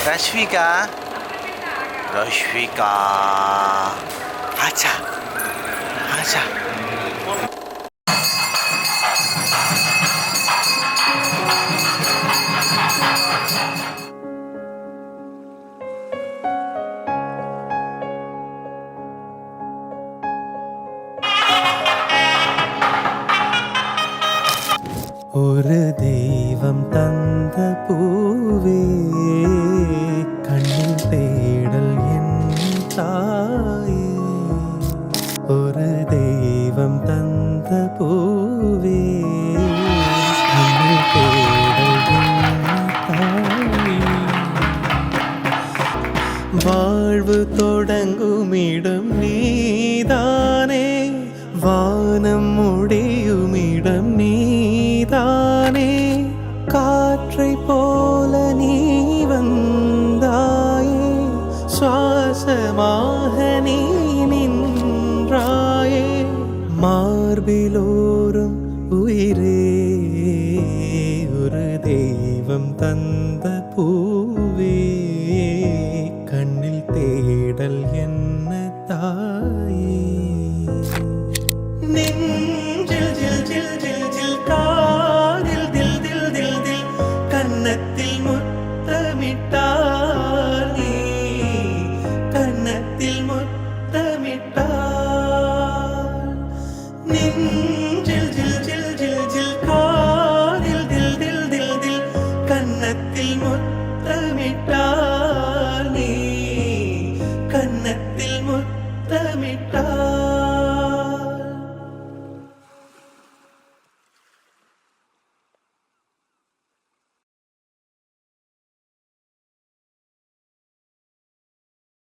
Rashfika, Rashfika, acha, acha. ஒரு தெய்வம் தந்த பூவே கண்ணில் தேடல் என் தாயே. ஒரு தெய்வம் தந்த பூவே கண்ணில் தேடல் என் தாயே. வாழ்வு தொடங்குமிடம் நீதானே, வானம் முடியுமிடம் நீதானே. காற்றை போல நீ வந்தாயே, சுவாசமாக நீ நின்றாயே. மார்பிலோரும் உயிரே, ஒரு தெய்வம் தந்த பூவே கண்ணில் தேடல் என்ன தாயே. நெஞ்சில் ஜில் ஜில் ஜில் ஜில், காதில் தில் தில் தில் தில், கன்னத்தில் முத்தமிட்டார் நீ, கன்னத்தில் முத்தமிட்டார். நெஞ்சில் ஜில் ஜில் ஜில் ஜில், காதில் தில் தில் தில் தில், கன்னத்தில் முத்தமிட்டார் நீ.